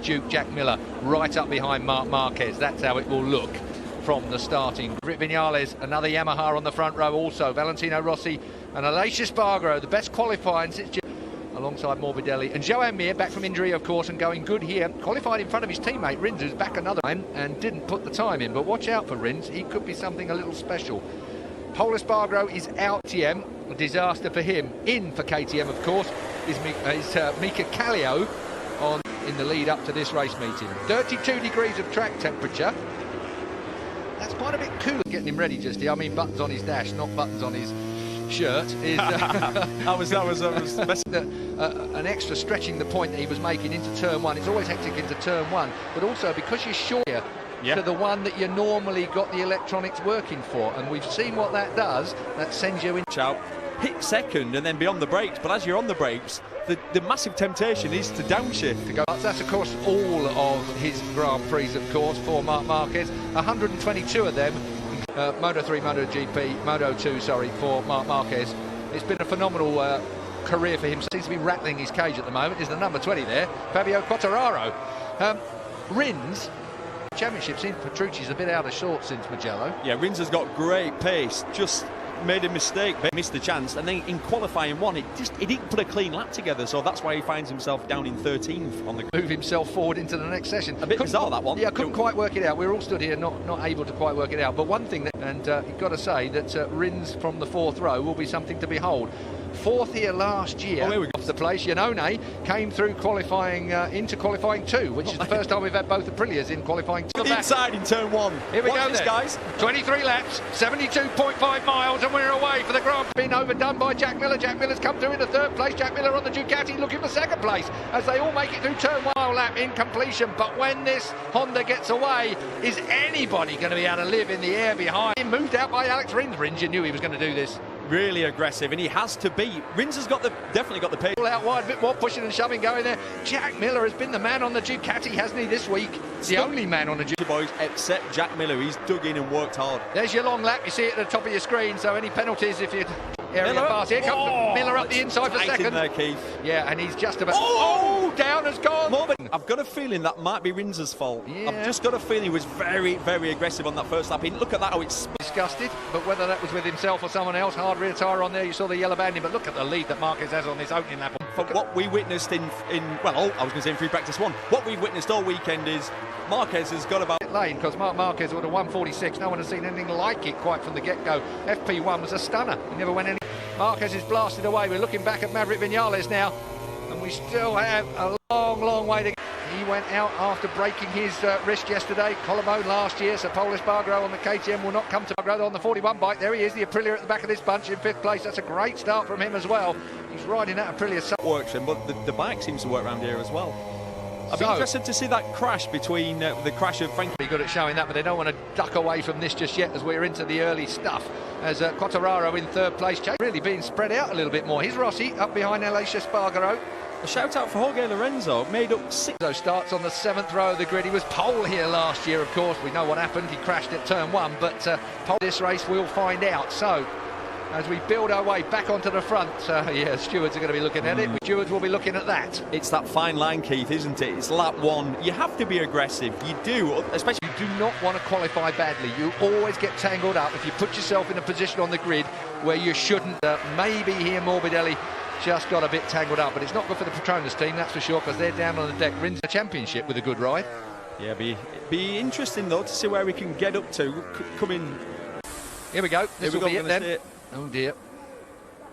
Duke Jack Miller right up behind Marc Marquez. That's how it will look from the starting. Viñales, another Yamaha on the front row also. Valentino Rossi and Aleix Espargaro, the best qualifying since alongside Morbidelli. And Joan Mir, back from injury, of course, and going good here. Qualified in front of his teammate, Rins, who's back another time and didn't put the time in. But watch out for Rins. He could be something a little special. Pol Espargaro is out. KTM, a disaster for him. In for KTM, of course, is Mika Kallio in the lead up to this race meeting. 32 degrees of track temperature. That's quite a bit cooler getting him ready just here. I mean, buttons on his dash, not buttons on his shirt. Is that was best. An extra stretching the point that he was making into turn one. It's always hectic into turn one, but also because you're short to the one that you normally got the electronics working for, and we've seen what that does. That sends you in. Hit second and then be on the brakes, but as you're on the brakes, the massive temptation is to downshift. To go. That's of course all of his Grand Prix, of course, for Marc Marquez. 122 of them. Moto 3, Moto GP, Moto 2, sorry, for Marc Marquez. It's been a phenomenal career for him. Seems to be rattling his cage at the moment. Is the number 20 there, Fabio Quartararo. Rins. Championships in Petrucci's a bit out of sorts since Mugello. Yeah, Rins has got great pace, just made a mistake, missed the chance, and then in qualifying one, he didn't put a clean lap together, so that's why he finds himself down in 13th on the move himself forward into the next session. A bit bizarre, that one. Yeah, I couldn't quite work it out. We were all stood here not able to quite work it out, but one thing that, and you've got to say that Rins from the fourth row will be something to behold. Fourth here last year, off the place. Iannone came through qualifying into qualifying 2, which is the first time we've had both Aprilias in qualifying 2. Inside in turn 1. Here we go this, then, guys. 23 laps, 72.5 miles, and we're away for the Grand Prix. Been overdone by Jack Miller. Jack Miller's come through in the third place. Jack Miller on the Ducati looking for second place as they all make it through turn 1 lap in completion. But when this Honda gets away, is anybody going to be able to live in the air behind? He moved out by Alex Rins. Rins, you knew he was going to do this. Really aggressive, and he has to be. Rins has definitely got the pace. All out wide, a bit more pushing and shoving going there. Jack Miller has been the man on the Ducati, hasn't he, this week? The only man on the Ducati. Boys, except Jack Miller, he's dug in and worked hard. There's your long lap, you see it at the top of your screen, so any penalties if you area pass. Here comes Miller up the inside for second. In there, Keith. Yeah, and he's just about down has gone. I've got a feeling that might be Rins's fault. Yeah. I've just got a feeling he was very, very aggressive on that first lap. Look at that, how it's disgusted, but whether that was with himself or someone else, hard rear tyre on there, you saw the yellow banding, but look at the lead that Marquez has on this opening lap. For what we witnessed in I was going to say in free practice 1, what we've witnessed all weekend is Marquez has got about lane, because Marc Marquez would have 146. No one has seen anything like it quite from the get-go. FP1 was a stunner. He never went any. Marquez is blasted away. We're looking back at Maverick Viñales now, and we still have a long way to go. He went out after breaking his wrist yesterday, collarbone last year, so Pol Espargaro on the KTM will not come to Espargaro on the 41 bike. There he is, the Aprilia at the back of this bunch in 5th place. That's a great start from him as well. He's riding that Aprilia. Works him, but the bike seems to work around here as well. I'd be interested to see that crash between the crash of Frank. Be good at showing that, but they don't want to duck away from this just yet as we're into the early stuff. As Quartararo in 3rd place, really being spread out a little bit more. Here's Rossi up behind Aleix Espargaro. A shout out for Jorge Lorenzo, made up 6. So starts on the 7th row of the grid. He was pole here last year, of course. We know what happened. He crashed at turn 1, but pole this race we'll find out. So as we build our way back onto the front, yeah, stewards are going to be looking at it. Stewards will be looking at that. It's that fine line, Keith, isn't it? It's lap 1. You have to be aggressive. You do, especially. You do not want to qualify badly. You always get tangled up if you put yourself in a position on the grid where you shouldn't. Maybe here Morbidelli just got a bit tangled up, but it's not good for the Petronas team, that's for sure, because they're down on the deck. Rins the championship with a good ride. Yeah, be interesting though to see where we can get up to. Coming. Here we go. This will be it then. Oh dear.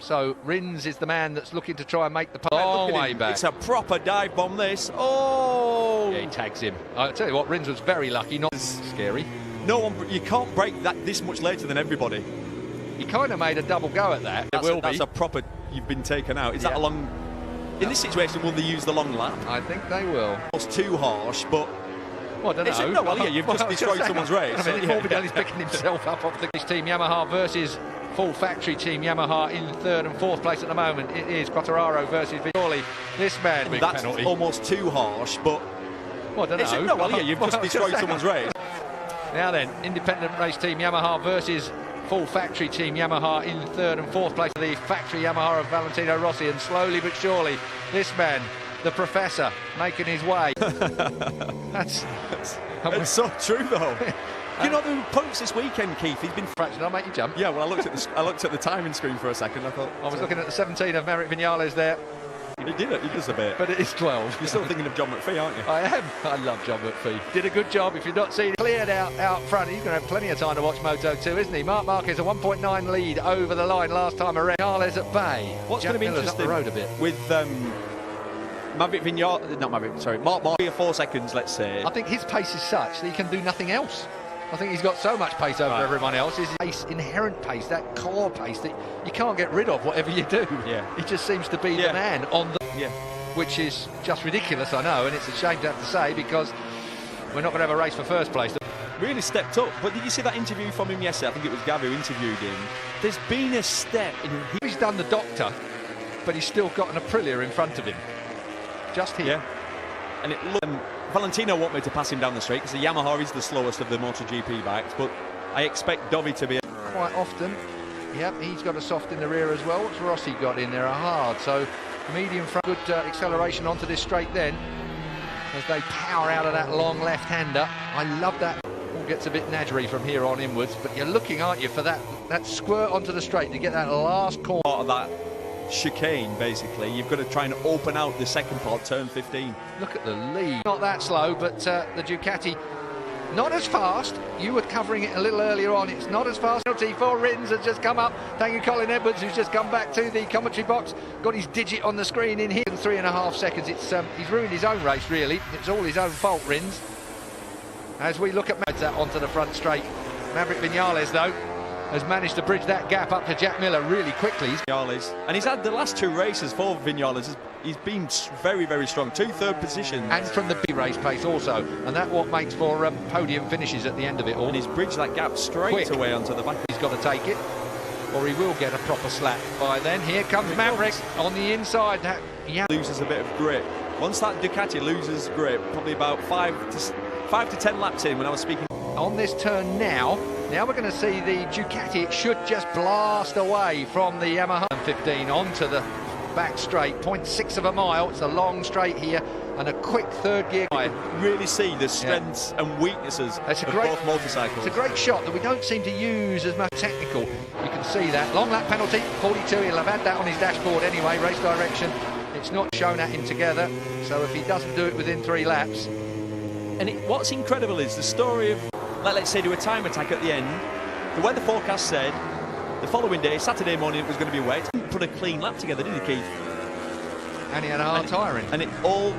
So Rins is the man that's looking to try and make the long way back. It's a proper dive bomb, this. Oh! Yeah, he tags him. I'll tell you what, Rins was very lucky, not scary. No one, you can't break that this much later than everybody. He kind of made a double go at that. That's a proper, you've been taken out. Is that a long, in this situation, will they use the long lap? I think they will. It's too harsh, but... Well, I don't know. No, well, yeah, you've just destroyed someone's race. I mean, Morbidelli's picking himself up off the Team Yamaha versus full factory Team Yamaha in 3rd and 4th place at the moment. It is Quartararo versus Vignoli. This man, big that's penalty. Almost too harsh, but... Well, I don't know. No, well, yeah, you've just destroyed someone's race. Now then, independent race Team Yamaha versus full factory Team Yamaha in 3rd and 4th place. The factory Yamaha of Valentino Rossi, and slowly but surely, this man the professor making his way. That's It's so true, though. You know the points this weekend, Keith? He's been fraction. I'll make you jump. Yeah, well, I looked at the timing screen for a second. I thought I was looking at the 17 of Maverick Vinales there. He did it. He does a bit. But it is 12. You're still thinking of John McPhee, aren't you? I am. I love John McPhee. Did a good job. If you've not seen it, cleared out front. He's going to have plenty of time to watch Moto 2, isn't he? Marc Marquez a 1.9 lead over the line last time around. Vinales at bay. What's going to be interesting up the road a bit with Maverick Vinales, not Maverick, sorry, Marc Marquez, 3 or 4 seconds, let's say. I think his pace is such that he can do nothing else. I think he's got so much pace over everyone else. His pace, inherent pace, that core pace that you can't get rid of whatever you do. Yeah. He just seems to be the man on the... Yeah. Which is just ridiculous, I know, and it's a shame to have to say because we're not going to have a race for first place. Really stepped up. But did you see that interview from him yesterday? I think it was Gav who interviewed him. There's been a step in... He's done the doctor, but he's still got an Aprilia in front of him. Just here. Yeah. And it looked... Valentino won't me to pass him down the straight because the Yamaha is the slowest of the MotoGP bikes, but I expect Dovi to be... Quite often. Yep, he's got a soft in the rear as well. What's Rossi got in there? A hard. So medium front, good acceleration onto this straight then as they power out of that long left-hander. I love that. All gets a bit nadgery from here on inwards, but you're looking, aren't you, for that squirt onto the straight to get that last corner. Part of that chicane, basically. You've got to try and open out the second part, turn 15. Look at the lead. Not that slow, but the Ducati not as fast. You were covering it a little earlier on. It's not as fast. Penalty for Rins has just come up. Thank you, Colin Edwards, who's just come back to the commentary box. Got his digit on the screen in here in 3.5 seconds. It's he's ruined his own race, really. It's all his own fault, Rins. As we look at that onto the front straight. Maverick Vinales, though, has managed to bridge that gap up to Jack Miller really quickly. Vinales. And he's had the last 2 races for Vinales. He's been very, very strong. 2 third positions. And from the big race pace also. And that's what makes for podium finishes at the end of it all. And he's bridged that gap straight away onto the back. He's got to take it, or he will get a proper slap by then. Here comes Maverick on the inside. Loses a bit of grip. Once that Ducati loses grip, probably about 5 to 10 laps in when I was speaking. On this turn now we're going to see the Ducati. It should just blast away from the Yamaha. 15 onto the back straight, 0.6 of a mile. It's a long straight here and a quick third gear. You can really see the strengths and weaknesses of both motorcycles. It's a great shot that we don't seem to use as much technical. You can see that. Long lap penalty, 42. He'll have had that on his dashboard anyway, race direction. It's not shown at him together, so if he doesn't do it within 3 laps. And what's incredible is the story of, let's say, do a time attack at the end. The weather forecast said the following day, Saturday morning, it was going to be wet. He didn't put a clean lap together, did he, Keith? And he had a hard tyre in. And it all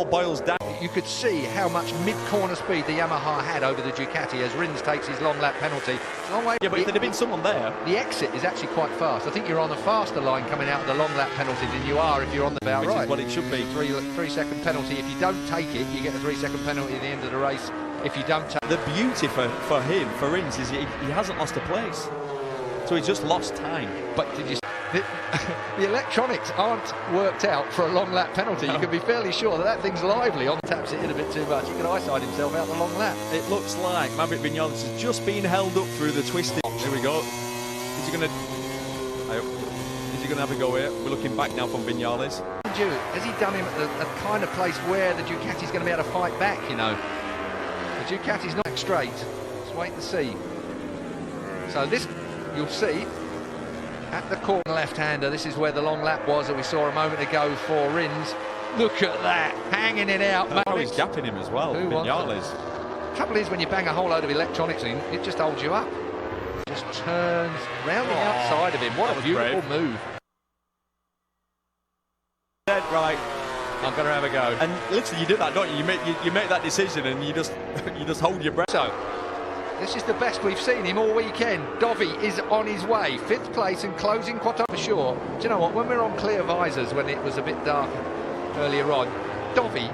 boils down. You could see how much mid-corner speed the Yamaha had over the Ducati as Rins takes his long lap penalty. Long way. Yeah, but if there'd have been someone there. The exit is actually quite fast. I think you're on the faster line coming out of the long lap penalty than you are if you're on the bow. Which is what it should be. 3-second penalty. If you don't take it, you get a 3-second penalty at the end of the race. If you don't take the beauty for him, for Rins, is he hasn't lost a place. So he's just lost time. But did you... The electronics aren't worked out for a long lap penalty. You can be fairly sure that thing's lively. On taps it in a bit too much. He can eyesight himself out the long lap. It looks like Maverick Vinales has just been held up through the twisting. Here we go. Is he going to have a go here? We're looking back now from Vinales. Has he done him at the kind of place where the Ducati's going to be able to fight back, you know? The Ducati's not straight. Let's wait and see. So this, you'll see, at the corner left-hander, this is where the long lap was that we saw a moment ago for Rins. Look at that, hanging it out. Oh, he's gapping him as well, Vinales. Trouble is, when you bang a whole load of electronics in, it just holds you up. Just turns round the outside of him. What a beautiful move. Dead right. I'm going to have a go. And literally, you do that, don't you? You make that decision, and you just hold your breath. So, this is the best we've seen him all weekend. Dovi is on his way, 5th place and closing quad for sure. Do you know what? When we were on clear visors, when it was a bit dark earlier on, Dovi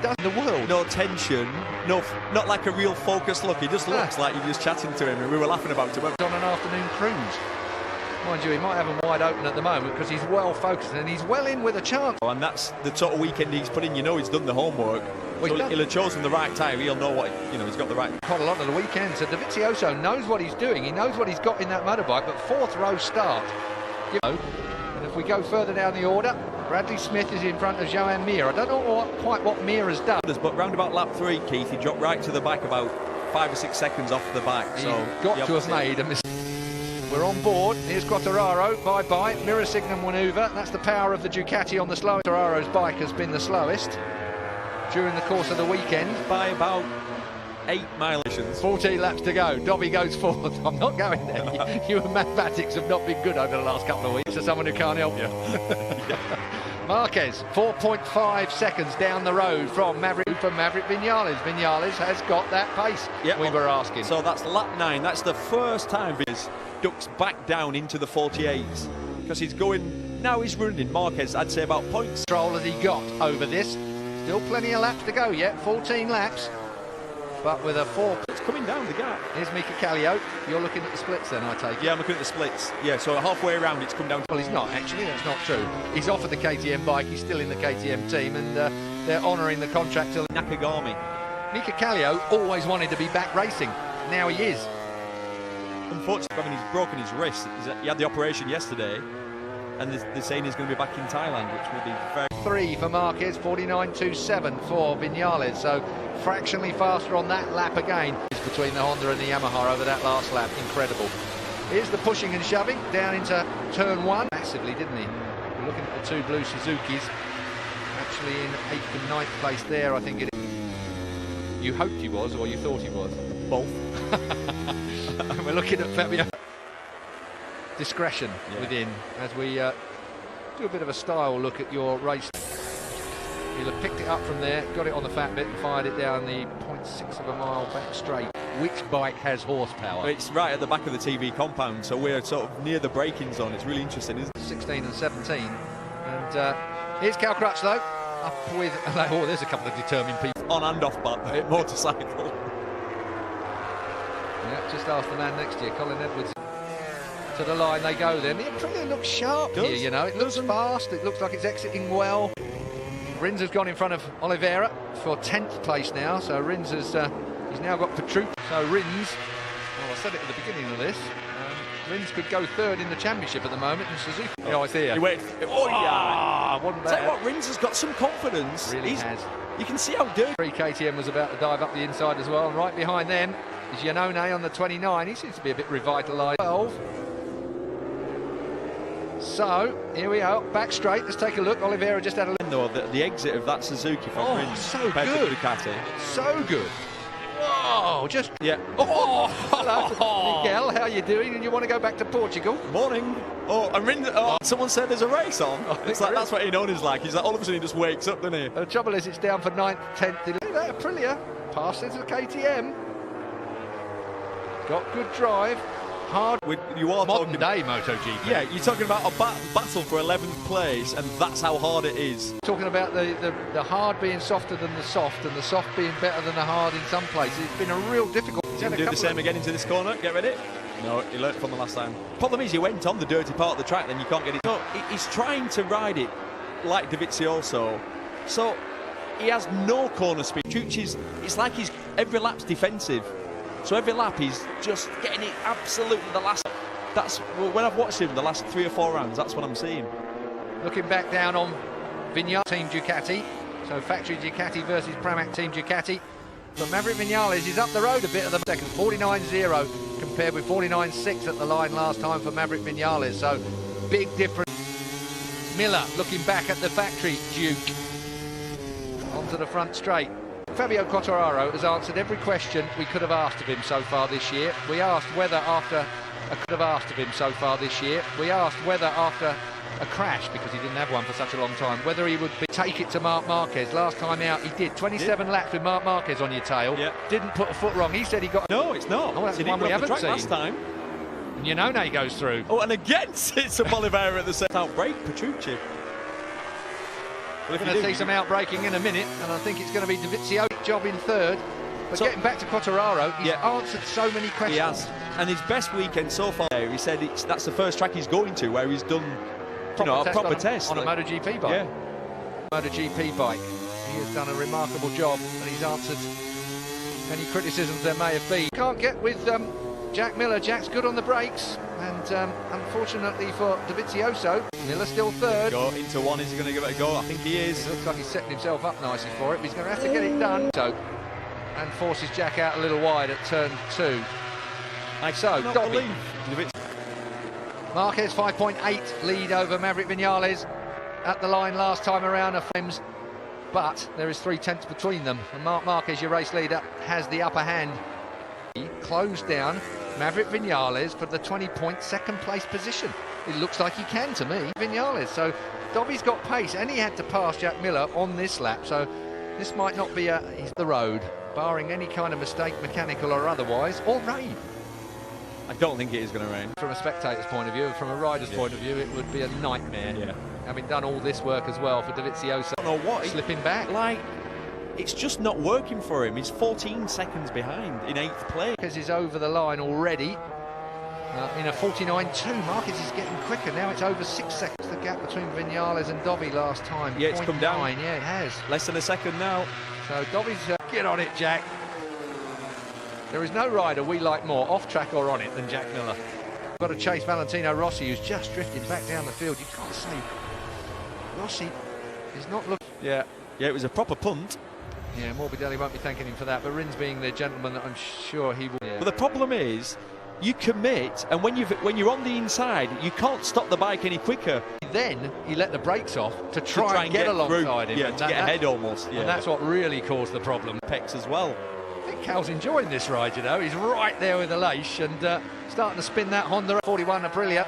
does the world. No tension, not like a real focused look. He just looks like you're just chatting to him, and we were laughing about it. On an afternoon cruise. Mind you, he might have them wide open at the moment because he's well focused and he's well in with a chance. And that's the sort of weekend he's put in. You know, he's done the homework. Well, so he'll have chosen the right time. He'll know what, he's got the right... Quite a lot of the weekend. So Dovizioso knows what he's doing. He knows what he's got in that motorbike. But 4th row start. And if we go further down the order, Bradley Smith is in front of Joan Mir. I don't know quite what Mir has done. But round about lap 3, Keith, he dropped right to the back about 5 or 6 seconds off the back. He so got to have made a mistake. We're on board. Here's Quartararo. Bye-bye. Mirror signal manoeuvre. That's the power of the Ducati on the slowest. Quartararo's bike has been the slowest during the course of the weekend. By about 8 miles. 14 laps to go. Dobby goes fourth. I'm not going there. You and mathematics have not been good over the last couple of weeks. For someone who can't help you. Marquez, 4.5 seconds down the road from Maverick Viñales. Viñales has got that pace we were asking. So that's lap 9. That's the first time Viz ducks back down into the 48s. Because he's going, now he's running Marquez, I'd say about points. Control has he got over this. Still plenty of laps to go yet, 14 laps. But with a 4. It's coming down the gap. Here's Mika Kallio. You're looking at the splits then, I take it? Yeah, I'm looking at the splits. Yeah, so halfway around it's come down to... Well, he's not, actually. That's not true. He's offered the KTM bike. He's still in the KTM team, and they're honouring the contract till Nakagami. Mika Kallio always wanted to be back racing. Now he is. Unfortunately, I mean, he's broken his wrist. He had the operation yesterday, and they're saying he's going to be back in Thailand, which will be very... 3 for Marquez, 49.27 for Viñales, so fractionally faster on that lap again. It's between the Honda and the Yamaha over that last lap, incredible. Here's the pushing and shoving down into turn 1. Massively, didn't he? We're looking at the 2 blue Suzukis, actually in 8th and 9th place there, I think it is. You hoped he was, or you thought he was? Both. We're looking at Fabio. Discretion within as we do a bit of a style look at your race. He'll have picked it up from there, got it on the fat bit and fired it down the 0.6 of a mile back straight. Which bike has horsepower? It's right at the back of the TV compound, so we're sort of near the braking zone. It's really interesting, isn't it? 16 and 17. And here's Cal Crutch though, up with, oh, there's a couple of determined people. On and off motorcycle. Yeah, just ask the man next to you, Colin Edwards. To the line they go then. It really looks sharp here, you know. It looks fast, it looks like it's exiting well. Rins has gone in front of Oliveira for 10th place now, so Rins has he's now got Petrucci. So Rins, well, I said it at the beginning of this, Rins could go 3rd in the championship at the moment, and Suzuki. Oh, it's here. He went, oh yeah! Wasn't Tell bad. you what, Rins has got some confidence. Really has. You can see how dirty. KTM was about to dive up the inside as well, and right behind them is Iannone on the 29. He seems to be a bit revitalised. 12. So, here we are, back straight, let's take a look. Oliveira just had a look. Though, the exit of that Suzuki from Rins so compared good. to Ducati. So good. Whoa, just... Yeah. Oh, hello, Miguel, how you doing? And you want to go back to Portugal? Morning. Oh, and Rins, someone said there's a race on. It's like, that's what Iannone's like. He's like, all of a sudden he just wakes up, doesn't he? The trouble is, it's down for 9th, 10th, 11th. Look at that, Aprilia. Passed into the KTM. Got good drive. Hard. You are modern talking day MotoGP. Yeah, you're talking about a battle for 11th place, and that's how hard it is. Talking about the hard being softer than the soft, and the soft being better than the hard in some places. It's been a real difficult. He's going to do the same again into this corner. Get ready. No, he learnt from the last time. Problem is, he went on the dirty part of the track, then you can't get it. No, he's trying to ride it like Dovizioso. So he has no corner speed. It's like every lap's defensive. So every lap he's just getting it absolutely the last. That's when I've watched him the last 3 or 4 rounds. That's what I'm seeing. Looking back down on Viñales Team Ducati. So factory Ducati versus Pramac Team Ducati. But Maverick Viñales is up the road a bit at the second. 49.0 compared with 49.6 at the line last time for Maverick Viñales. So big difference. Miller looking back at the factory Duke. Onto the front straight. Fabio Quartararo has answered every question we could have asked of him so far this year. We asked whether after a crash, because he didn't have one for such a long time, whether he would take it to Marc Marquez. Last time out he did. 27 laps with Marc Marquez on your tail. Yeah. Didn't put a foot wrong. He said he got... No, it's not. Oh, that's one we haven't seen. Last time. And Iannone goes through. Oh, and again sits up Oliveira at the set out break, Petrucci. We're going to see some outbraking in a minute, and I think it's going to be Dovizioso's job in 3rd. But getting back to Quartararo, he's answered so many questions. He has. And his best weekend so far, he said that's the first track he's going to where he's done a proper test. On a MotoGP bike. Yeah. MotoGP bike. He has done a remarkable job, and he's answered any criticisms there may have been. Can't get with Jack Miller. Jack's good on the brakes, and unfortunately for Dovizioso, Miller still third. Go into one, is he going to give it a go? I think he is. It looks like he's setting himself up nicely for it, but he's going to have to get it done. And forces Jack out a little wide at turn 2. Dobby. Marquez 5.8 lead over Maverick Vinales at the line last time around, but there is 3/10 between them, and Marc Marquez, your race leader, has the upper hand. He closed down Maverick Vinales for the 20-point second place position. It looks like he can to me, Vinales. So Dobby's got pace, and he had to pass Jack Miller on this lap, so this might not be the road, barring any kind of mistake, mechanical or otherwise, or rain. I don't think it is going to rain. From a spectator's point of view, from a rider's point of view, it would be a nightmare. Yeah. Having done all this work as well for Dovizioso. I don't know what. Slipping back. Like, it's just not working for him. He's 14 seconds behind in 8th place. Marquez is over the line already. In a 49.2, Marquez is getting quicker. Now it's over 6 seconds, the gap between Vinales and Dobby last time. Yeah, it's come down. Yeah, it has. Less than a second now. So Dobby's, get on it, Jack. There is no rider we like more, off track or on it, than Jack Miller. Got to chase Valentino Rossi, who's just drifted back down the field. You've got to say, Rossi is not looking... Yeah, it was a proper punt. Yeah, Morbidelli won't be thanking him for that, but Rins being the gentleman that I'm sure he will... Yeah. But the problem is, you commit, and when you're on the inside, you can't stop the bike any quicker. Then he let the brakes off to try and get alongside him. Yeah, to get ahead almost. Yeah. And that's what really caused the problem. Pex as well. I think Cal's enjoying this ride, you know. He's right there with the lace and starting to spin that Honda 41 Aprilia.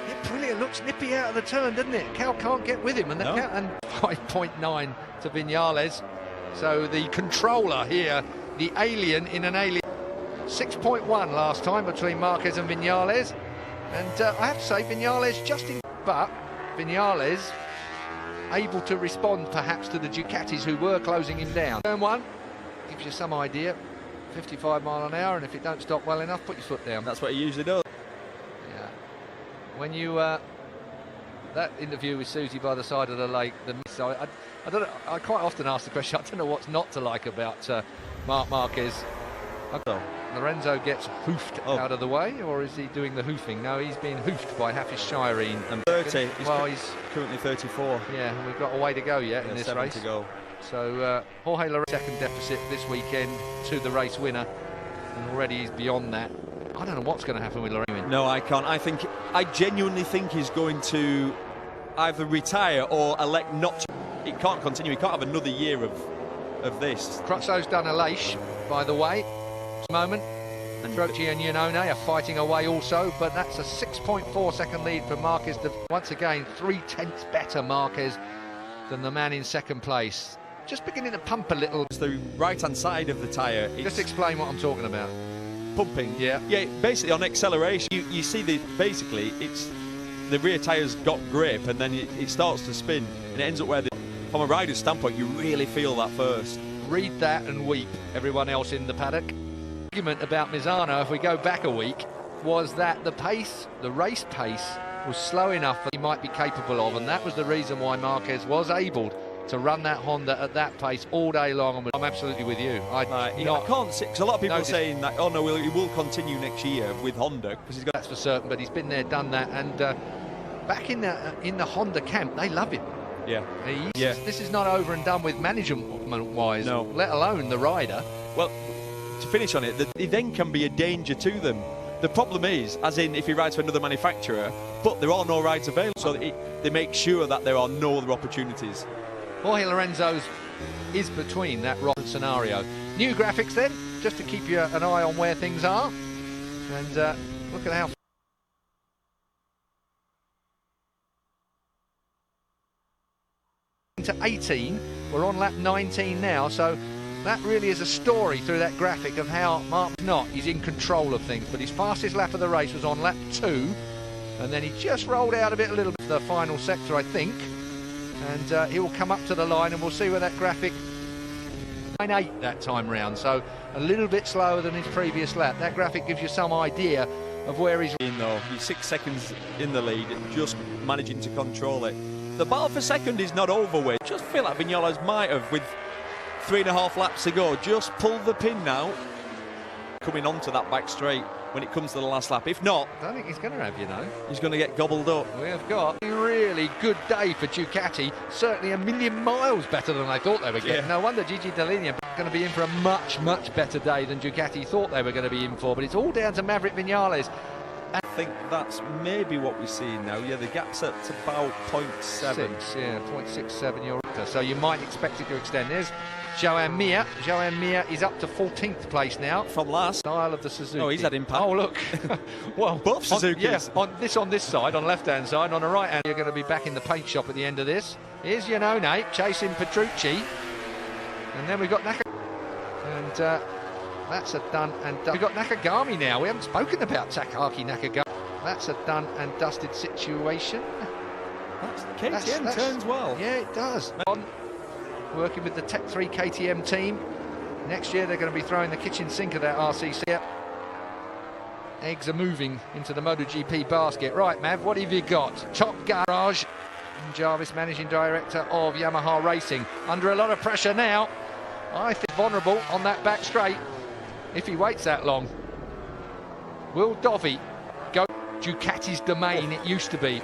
Yeah, Aprilia looks nippy out of the turn, doesn't it? Cal can't get with him, and 5.9 to Vinales. So the controller here, the alien in an alien. 6.1 last time between Marquez and Vinales, and I have to say Vinales but Vinales able to respond perhaps to the Ducatis who were closing him down. Turn 1 gives you some idea, 55 mile an hour, and if it don't stop well enough, put your foot down. That's what he usually does. Yeah. When you that interview with Susie by the side of the lake, so I don't know, I quite often ask the question, I don't know what's not to like about Marc Marquez. Lorenzo gets hoofed out of the way, or is he doing the hoofing? No, he's being hoofed by Hafiz Shireen. And 30. He's currently 34. Yeah, we've got a way to go yet in this race. To go. So Jorge Lorenzo second deficit this weekend to the race winner, and already he's beyond that. I don't know what's going to happen with Lorenzo. No, I can't. I genuinely think he's going to either retire or elect not to. It can't continue. He can't have another year of this. Crutchow's done a lache, by the way. Moment, and Trochi and Iannone are fighting away also, but that's a 6.4 second lead for Marquez. Once again, 3/10 better Marquez than the man in second place. Just beginning to pump a little. It's the right-hand side of the tyre. Just explain what I'm talking about. Pumping. Yeah. Yeah. Basically, on acceleration, you see basically it's the rear tyre's got grip, and then it starts to spin, and it ends up where from a rider's standpoint, you really feel that first. Read that and weep, everyone else in the paddock. Argument about Misano, if we go back a week, was that the race pace was slow enough that he might be capable of, and that was the reason why Marquez was able to run that Honda at that pace all day long. And I'm absolutely with you. I can't see, because a lot of people are saying that, oh no, he will continue next year with Honda, because he's got. That's for certain, but he's been there, done that, and back in the Honda camp, they love him. Yeah. This is not over and done with management-wise, no. Let alone the rider. Well, to finish on it, he then can be a danger to them. The problem is, as in if he rides for another manufacturer, but there are no rides available, so they make sure that there are no other opportunities. Jorge Lorenzo's is between that rotten scenario. New graphics then, just to keep you an eye on where things are. And look at how... to 18, we're on lap 19 now, so that really is a story through that graphic of how Mark's he's in control of things, but his fastest lap of the race was on lap 2, and then he just rolled out a little bit the final sector, I think, and he will come up to the line, and we'll see where that graphic 9.8 that time round, so a little bit slower than his previous lap. That graphic gives you some idea of where he's in, though. He's 6 seconds in the lead, just managing to control it. The battle for second is not over with. Just feel like Vinales might have, with 3.5 laps to go, just pulled the pin now. coming onto that back straight when it comes to the last lap. If not, I don't think he's going to have, you know. He's going to get gobbled up. We have got a really good day for Ducati. Certainly a million miles better than they thought they were getting. Yeah. No wonder Gigi Dall'Igna going to be in for a much, much better day than Ducati thought they were going to be in for. But it's all down to Maverick Viñales. I think that's maybe what we're seeing now. Yeah, the gap's at about 0.7. 6, yeah, 0.67 euro. So you might expect it to extend. There's Joan Mir. Joan Mir is up to 14th place now. From last. Style of the Suzuki. Oh, he's had impact. Oh, look. Well, both Suzukis. On this side, on the left-hand side, on the right-hand, you're going to be back in the paint shop at the end of this. Here's Iannone chasing Petrucci. And then we've got And that's a done and done. We've got Nakagami now. We haven't spoken about Takaki Nakagami. That's a done and dusted situation. KTM turns well. Yeah, it does. Working with the Tech 3 KTM team. Next year they're going to be throwing the kitchen sink of that RCC. Eggs are moving into the MotoGP basket. Right, Mav, what have you got? Top Garage. Jarvis, managing director of Yamaha Racing. Under a lot of pressure now. I think vulnerable on that back straight. If he waits that long. Will Dovi go Ducati's domain? It used to be.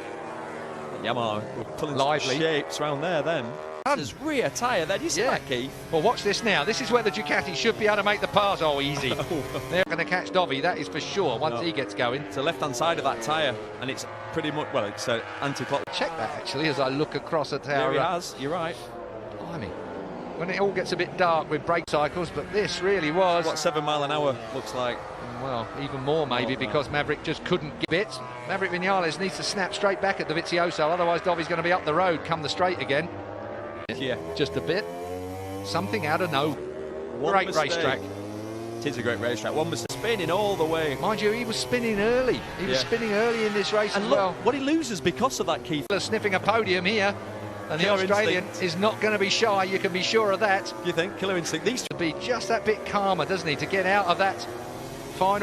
Yamaha were pulling lively shapes around there then. There's rear tyre there. Do you see that, Keith? Well, watch this now. This is where the Ducati should be able to make the pass. Oh, easy. They're going to catch Dovi, that is for sure, once he gets going. It's the left-hand side of that tyre, and it's pretty much, well, it's anti-clockwise. Check that, actually, as I look across at how... There he has, you're right. Blimey. When it all gets a bit dark with brake cycles, but this really was... What 7 mile an hour looks like. Well, even more maybe, because Maverick just couldn't get it. Maverick Viñales needs to snap straight back at the Vizioso, otherwise Dovi's going to be up the road, come the straight again. Yeah. Just a bit. Something out of no. Great racetrack. It is a great racetrack. One was spinning all the way. Mind you, he was spinning early. He was spinning early in this race and as look, well. What he loses because of that, Keith. Sniffing a podium here. And the Killer Australian instinct. is not going to be shy, you can be sure of that. You think? Killer instinct. These To be just that bit calmer, doesn't he, to get out of that final